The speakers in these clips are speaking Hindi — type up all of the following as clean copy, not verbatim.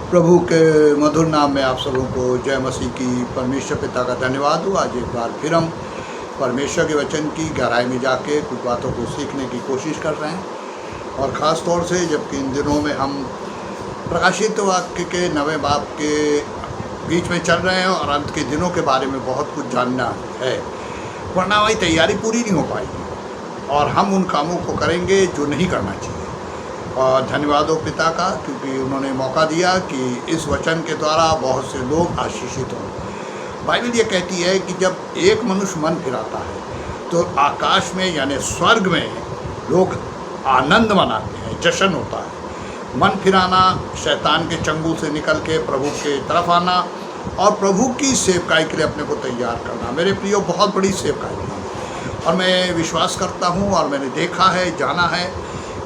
प्रभु के मधुर नाम में आप सबों को जय मसीह की। परमेश्वर पिता का धन्यवाद हो। आज एक बार फिर हम परमेश्वर के वचन की गहराई में जाके कुछ बातों को सीखने की कोशिश कर रहे हैं, और ख़ास तौर से जबकि इन दिनों में हम प्रकाशित वाक्य के 9वें बाब के बीच में चल रहे हैं और अंत के दिनों के बारे में बहुत कुछ जानना है, वरना हमारी तैयारी पूरी नहीं हो पाएगी और हम उन कामों को करेंगे जो नहीं करना चाहिए। और धन्यवाद हो पिता का, क्योंकि उन्होंने मौका दिया कि इस वचन के द्वारा बहुत से लोग आशीषित हों। बाइबल ये कहती है कि जब एक मनुष्य मन फिराता है तो आकाश में यानी स्वर्ग में लोग आनंद मनाते हैं, जश्न होता है। मन फिराना, शैतान के चंगुल से निकल के प्रभु के तरफ आना और प्रभु की सेवकाई के लिए अपने को तैयार करना, मेरे प्रियो, बहुत बड़ी सेवकाई है। और मैं विश्वास करता हूँ और मैंने देखा है, जाना है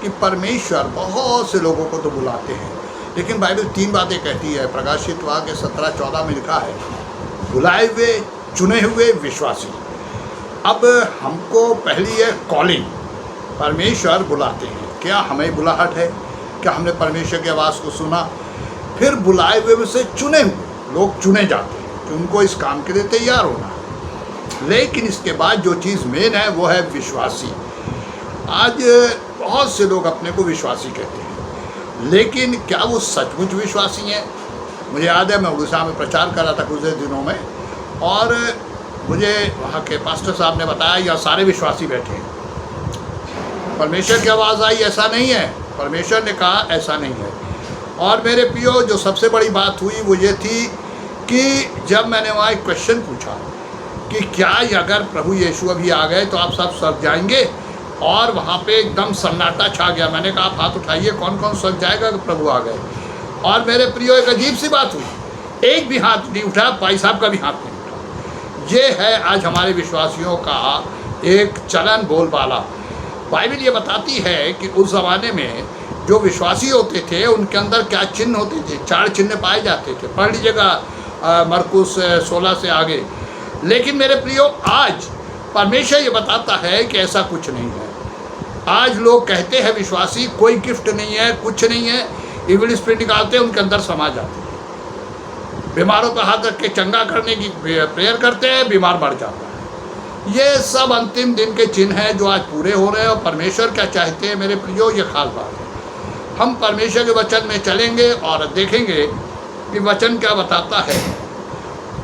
कि परमेश्वर बहुत से लोगों को तो बुलाते हैं, लेकिन बाइबल 3 बातें कहती है। प्रकाशित वाक्य 17-14 में लिखा है, बुलाए हुए, चुने हुए, विश्वासी। अब हमको पहली है कॉलिंग, परमेश्वर बुलाते हैं। क्या हमें बुलाहट है? क्या हमने परमेश्वर की आवाज़ को सुना? फिर बुलाए हुए में से चुने हुए लोग चुने जाते हैं कि उनको इस काम के लिए तैयार होना है। लेकिन इसके बाद जो चीज़ मेन है वो है विश्वासी। आज बहुत से लोग अपने को विश्वासी कहते हैं, लेकिन क्या वो सचमुच विश्वासी हैं? मुझे याद है, मैं उड़ीसा में प्रचार कर रहा था कुछ दिनों में, और मुझे वहाँ के पास्टर साहब ने बताया यहाँ सारे विश्वासी बैठे हैं। परमेश्वर की आवाज़ आई, ऐसा नहीं है। परमेश्वर ने कहा, ऐसा नहीं है। और मेरे प्रियो, जो सबसे बड़ी बात हुई वो ये थी कि जब मैंने वहाँ एक क्वेश्चन पूछा कि क्या अगर प्रभु यीशु अभी आ गए तो आप सब सज जाएंगे, और वहाँ पे एकदम सन्नाटा छा गया। मैंने कहा, आप हाथ उठाइए, कौन कौन सज जाएगा कि प्रभु आ गए। और मेरे प्रियो, एक अजीब सी बात हुई, एक भी हाथ नहीं उठा, भाई साहब का भी हाथ नहीं उठा। ये है आज हमारे विश्वासियों का एक चलन बोलबाला। बाइबल ये बताती है कि उस ज़माने में जो विश्वासी होते थे उनके अंदर क्या चिन्ह होते थे। 4 चिन्ह पाए जाते थे, पढ़ लीजिएगा मरकुस 16 से आगे। लेकिन मेरे प्रियो, आज परमेश्वर ये बताता है कि ऐसा कुछ नहीं है। आज लोग कहते हैं विश्वासी, कोई गिफ्ट नहीं है, कुछ नहीं है, इविल स्पिरिट निकालते हैं, उनके अंदर समा जाते हैं। बीमारों का हाथ रख के चंगा करने की प्रेयर करते हैं, बीमार बढ़ जाता है। ये सब अंतिम दिन के चिन्ह हैं जो आज पूरे हो रहे हैं। और परमेश्वर क्या चाहते हैं मेरे प्रियो, ये खास बात है। हम परमेश्वर के वचन में चलेंगे और देखेंगे कि वचन क्या बताता है।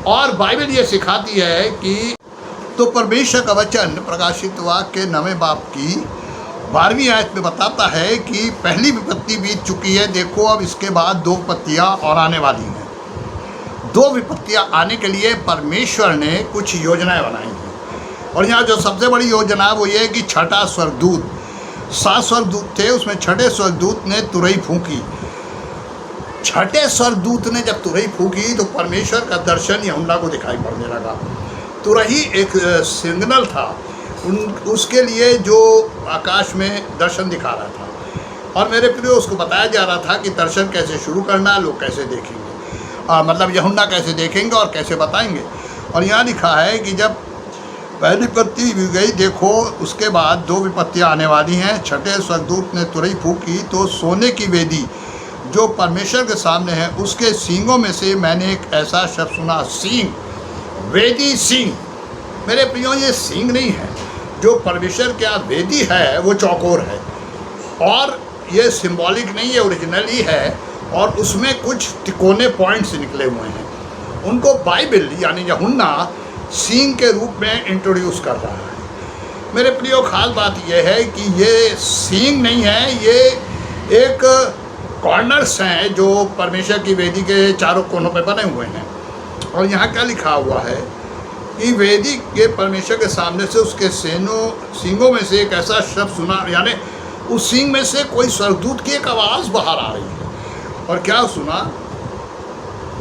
और बाइबल ये सिखाती है कि तो परमेश्वर का वचन प्रकाशित वाक्य 9वें बाब की 12वीं आयत में बताता है कि पहली विपत्ति बीत चुकी है, देखो अब इसके बाद 2 विपत्तियाँ और आने वाली हैं। 2 विपत्तियाँ आने के लिए परमेश्वर ने कुछ योजनाएं बनाई हैं। और यहाँ जो सबसे बड़ी योजना वो ये है कि 6ठा स्वर्गदूत, 7 स्वर्गदूत थे, उसमें 6ठे स्वर्गदूत ने तुरही फूंकी। 6ठे स्वर्गदूत ने जब तुरही फूंकी तो परमेश्वर का दर्शन यूहन्ना को दिखाई पड़ने लगा। तुरही एक सिग्नल था उसके लिए जो आकाश में दर्शन दिखा रहा था। और मेरे प्रियो, उसको बताया जा रहा था कि दर्शन कैसे शुरू करना, लोग कैसे देखेंगे, मतलब यूहन्ना कैसे देखेंगे और कैसे बताएंगे। और यहाँ लिखा है कि जब पहली विपत्ति गई, देखो उसके बाद 2 विपत्तियाँ आने वाली हैं। 6ठे स्वर्गदूत ने तुरही फूंकी तो सोने की वेदी जो परमेश्वर के सामने है उसके सींगों में से मैंने एक ऐसा शब्द सुना, सींग, वेदी, सींग। मेरे प्रियो, ये सींग नहीं है। जो परमेश्वर क्या वेदी है वो चौकोर है, और ये सिंबॉलिक नहीं है, ओरिजिनल ही है। और उसमें कुछ तिकोने पॉइंट्स निकले हुए हैं। उनको बाइबल यानी यूहन्ना सींग के रूप में इंट्रोड्यूस कर रहा है। मेरे प्रियो, खास बात यह है कि ये सींग नहीं है, ये एक कॉर्नर्स हैं जो परमेश्वर की वेदी के चारों कोनों पे बने हुए हैं। और यहाँ क्या लिखा हुआ है कि वेदी के परमेश्वर के सामने से उसके सींगों में से एक ऐसा शब्द सुना, यानी उस सींग में से कोई स्वर्गदूत की एक आवाज़ बाहर आ रही है। और क्या सुना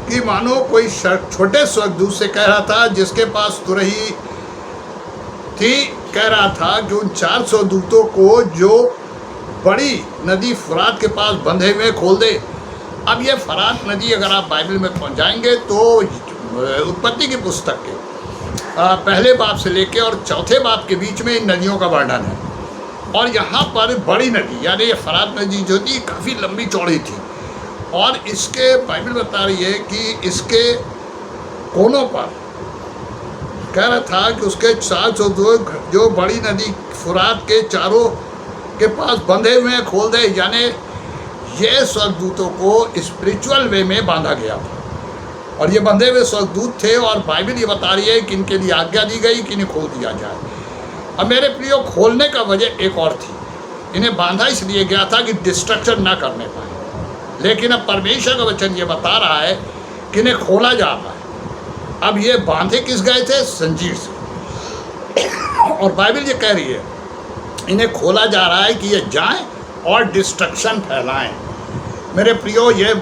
कि मानो कोई छोटे स्वर्गदूत से कह रहा था, जिसके पास तुरही थी, कह रहा था कि उन 4 स्वर्गदूतों को जो बड़ी नदी फरात के पास बंधे हुए खोल दे। अब ये फरात नदी अगर आप बाइबल में पहुंच जाएंगे तो उत्पत्ति की पुस्तक के पहले बाब से लेके और 4थे बाब के बीच में इन नदियों का वर्णन है। और यहाँ पर बड़ी नदी यानी ये फरात नदी जो थी काफ़ी लंबी चौड़ी थी, और इसके बाइबल बता रही है कि इसके कोनों पर कह रहा था कि उसके 402 जो बड़ी नदी फुरात के चारों के पास बंधे हुए हैं खोल दे, यानी ये स्वर्गदूतों को स्पिरिचुअल वे में बांधा गया था और ये बंधे हुए स्वर्गदूत थे। और बाइबल ये बता रही है कि इनके लिए आज्ञा दी गई कि इन्हें खोल दिया जाए। अब मेरे प्रियो, खोलने का वजह एक और थी। इन्हें बांधा इसलिए गया था कि डिस्ट्रक्शन ना करने पाए, लेकिन अब परमेश्वर का वचन ये बता रहा है कि इन्हें खोला जा रहा है। अब ये बांधे किस गए थे? जंजीर से। और बाइबल ये कह रही है इन्हें खोला जा रहा है कि ये जाएं और डिस्ट्रक्शन फैलाएं। मेरे प्रियो, ये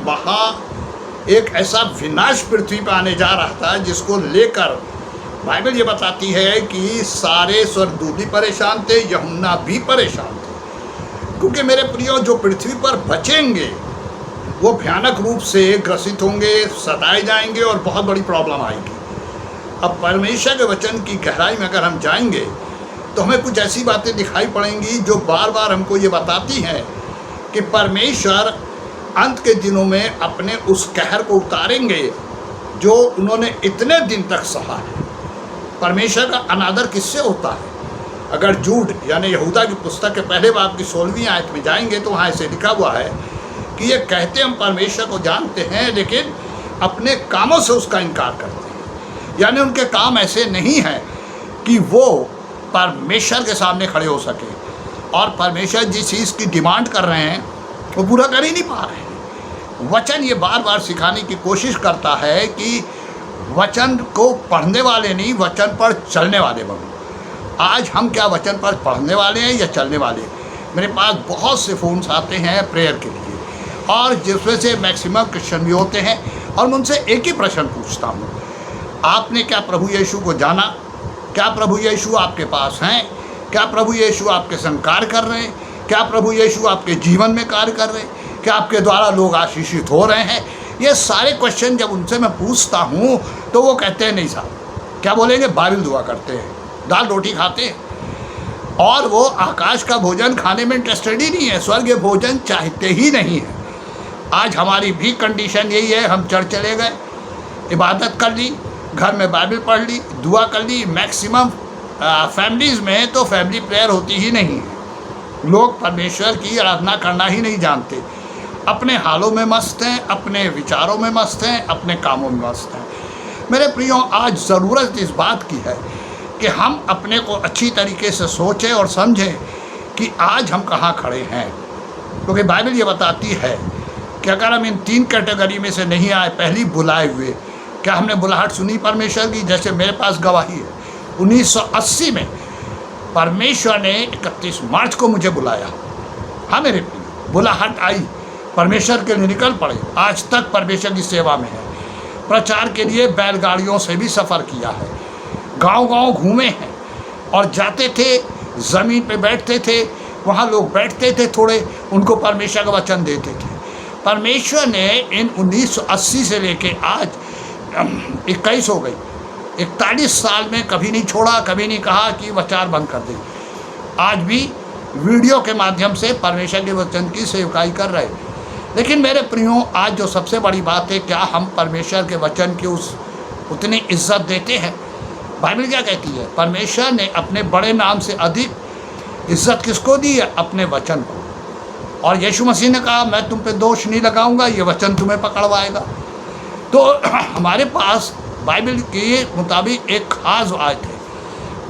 एक ऐसा विनाश पृथ्वी पर आने जा रहा था जिसको लेकर बाइबल ये बताती है कि सारे स्वर्गदूत भी परेशान थे, यूहन्ना भी परेशान थे, क्योंकि मेरे प्रियो जो पृथ्वी पर बचेंगे वो भयानक रूप से ग्रसित होंगे, सताए जाएंगे और बहुत बड़ी प्रॉब्लम आएगी। अब परमेश्वर के वचन की गहराई में अगर हम जाएंगे तो हमें कुछ ऐसी बातें दिखाई पड़ेंगी जो बार बार हमको ये बताती हैं कि परमेश्वर अंत के दिनों में अपने उस कहर को उतारेंगे जो उन्होंने इतने दिन तक सहा है। परमेश्वर का अनादर किससे होता है? अगर जूड यानी यहूदा की पुस्तक के पहले बाब की 16वीं आयत में जाएंगे तो वहाँ ऐसे लिखा हुआ है कि ये कहते हम परमेश्वर को जानते हैं लेकिन अपने कामों से उसका इनकार करते हैं। यानी उनके काम ऐसे नहीं हैं कि वो परमेश्वर के सामने खड़े हो सके, और परमेश्वर जिस चीज़ की डिमांड कर रहे हैं वो पूरा कर ही नहीं पा रहे हैं। वचन ये बार बार सिखाने की कोशिश करता है कि वचन को पढ़ने वाले नहीं, वचन पर चलने वाले बनो। आज हम क्या वचन पर पढ़ने वाले हैं या चलने वाले? मेरे पास बहुत से फ़ोन्स आते हैं प्रेयर के लिए, और जिसमें से मैक्सिमम क्रिश्चियन भी होते हैं, और मैं उनसे एक ही प्रश्न पूछता हूँ, आपने क्या प्रभु यीशु को जाना? क्या प्रभु यीशु आपके पास हैं? क्या प्रभु यीशु आपके संग कार्य कर रहे हैं? क्या प्रभु यीशु आपके जीवन में कार्य कर रहे हैं? क्या आपके द्वारा लोग आशीषित हो रहे हैं? ये सारे क्वेश्चन जब उनसे मैं पूछता हूँ तो वो कहते हैं नहीं साहब। क्या बोलेंगे? बाइबल दुआ करते हैं, दाल रोटी खाते हैं, और वो आकाश का भोजन खाने में इंटरेस्टेड ही नहीं है, स्वर्गीय भोजन चाहते ही नहीं है। आज हमारी भी कंडीशन यही है। हम चर्च चले गए, इबादत कर ली, घर में बाइबल पढ़ ली, दुआ कर ली। मैक्सिमम फैमिलीज़ में तो फैमिली प्रेयर होती ही नहीं है। लोग परमेश्वर की आराधना करना ही नहीं जानते, अपने हालों में मस्त हैं, अपने विचारों में मस्त हैं, अपने कामों में मस्त हैं। मेरे प्रियो, आज ज़रूरत इस बात की है कि हम अपने को अच्छी तरीके से सोचें और समझें कि आज हम कहाँ खड़े हैं, क्योंकि बाइबल ये बताती है कि अगर हम इन 3 कैटेगरी में से नहीं आए, पहली बुलाए हुए। क्या हमने बुलाहट सुनी परमेश्वर की? जैसे मेरे पास गवाही है, 1980 में परमेश्वर ने 31 मार्च को मुझे बुलाया। हाँ मेरे प्रिय, बुलाहट आई, परमेश्वर के लिए निकल पड़े। आज तक परमेश्वर की सेवा में है। प्रचार के लिए बैलगाड़ियों से भी सफ़र किया है, गांव-गांव घूमे हैं, और जाते थे, ज़मीन पे बैठते थे, वहाँ लोग बैठते थे, थोड़े उनको परमेश्वर का वचन देते थे। परमेश्वर ने इन 1980 से लेके आज 21 हो गई, 41 साल में कभी नहीं छोड़ा, कभी नहीं कहा कि वचार बंद कर दे। आज भी वीडियो के माध्यम से परमेश्वर के वचन की सेवकाई कर रहे। लेकिन मेरे प्रियो, आज जो सबसे बड़ी बात है, क्या हम परमेश्वर के वचन की उतनी इज्जत देते हैं? बाइबल क्या कहती है? परमेश्वर ने अपने बड़े नाम से अधिक इज्जत किसको दी है? अपने वचन को। और यीशु मसीह ने कहा, मैं तुम पे दोष नहीं लगाऊंगा, ये वचन तुम्हें पकड़वाएगा। तो हमारे पास बाइबल के मुताबिक एक खास आयत है,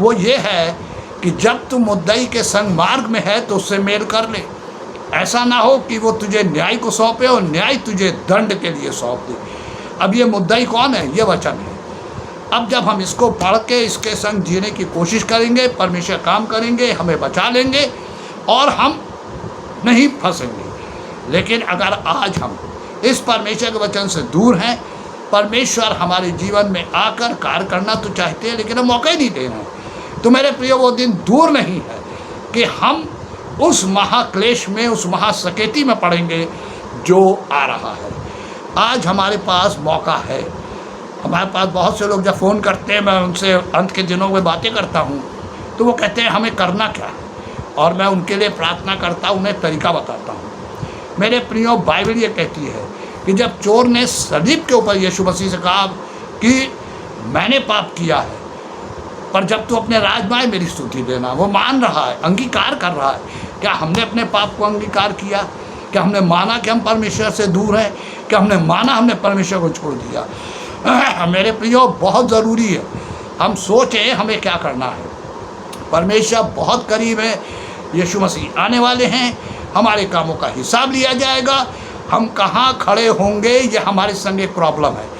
वो ये है कि जब तुम मुद्दई के संग मार्ग में है तो उससे मेल कर ले। ऐसा ना हो कि वो तुझे न्याय को सौंपे और न्याय तुझे दंड के लिए सौंप दे। अब ये मुद्दई कौन है? ये वचन है। अब जब हम इसको पढ़ के इसके संग जीने की कोशिश करेंगे, परमेश्वर काम करेंगे, हमें बचा लेंगे और हम नहीं फंसेंगे। लेकिन अगर आज हम इस परमेश्वर के वचन से दूर हैं, परमेश्वर हमारे जीवन में आकर कार्य करना तो चाहते हैं लेकिन हम मौका ही नहीं दे रहे हैं, तो मेरे प्रिय, वो दिन दूर नहीं है कि हम उस महाक्लेश में, उस महासकेती में पड़ेंगे जो आ रहा है। आज हमारे पास मौका है। हमारे पास बहुत से लोग जब फ़ोन करते हैं, मैं उनसे अंत के दिनों में बातें करता हूँ, तो वो कहते हैं हमें करना क्या है, और मैं उनके लिए प्रार्थना करता हूँ, उन्हें तरीका बताता हूँ। मेरे प्रियो, बाइबल ये कहती है कि जब चोर ने सलीब के ऊपर यीशु मसीह से कहा कि मैंने पाप किया है, पर जब तू अपने राज में आए मेरी स्तुति देना, वो मान रहा है, अंगीकार कर रहा है। क्या हमने अपने पाप को अंगीकार किया? क्या हमने माना कि हम परमेश्वर से दूर हैं? क्या हमने माना हमने परमेश्वर को छोड़ दिया? मेरे प्रियो, बहुत ज़रूरी है हम सोचें हमें क्या करना है। परमेश्वर बहुत करीब है, यीशु मसीह आने वाले हैं, हमारे कामों का हिसाब लिया जाएगा। हम कहाँ खड़े होंगे ये हमारे संग एक प्रॉब्लम है।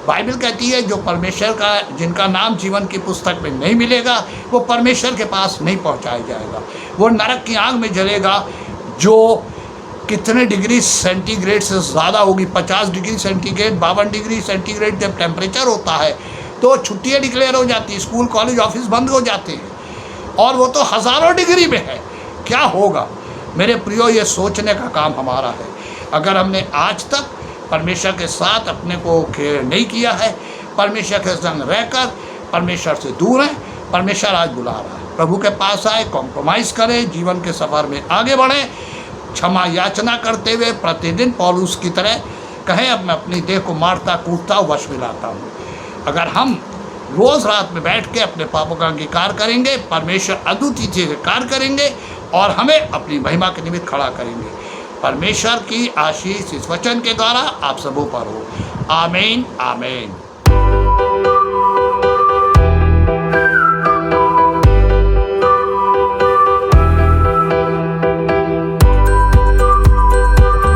बाइबल कहती है जो परमेश्वर का, जिनका नाम जीवन की पुस्तक में नहीं मिलेगा, वो परमेश्वर के पास नहीं पहुंचाया जाएगा, वो नरक की आग में जलेगा, जो कितने डिग्री सेंटीग्रेड से ज़्यादा होगी। 50 डिग्री सेंटीग्रेड, 52 डिग्री सेंटीग्रेड जब टेम्परेचर होता है तो छुट्टियाँ डिक्लेयर हो जाती है, स्कूल कॉलेज ऑफिस बंद हो जाते हैं, और वो तो हज़ारों डिग्री में है। क्या होगा? मेरे प्रियो, ये सोचने का काम हमारा है। अगर हमने आज तक परमेश्वर के साथ अपने को नहीं किया है, परमेश्वर के संग रहकर परमेश्वर से दूर हैं, परमेश्वर आज बुला रहा है, प्रभु के पास आए, कॉम्प्रोमाइज़ करें, जीवन के सफ़र में आगे बढ़ें, क्षमा याचना करते हुए प्रतिदिन पौलुस की तरह कहें, अब मैं अपनी देह को मारता कूटता वश में लाता हूँ। अगर हम रोज़ रात में बैठ के अपने पापों का अंगीकार करेंगे, परमेश्वर अद्वितीय चीज़ें कार्य करेंगे और हमें अपनी महिमा के निमित्त खड़ा करेंगे। परमेश्वर की आशीष इस वचन के द्वारा आप सबों पर हो। आमीन, आमीन।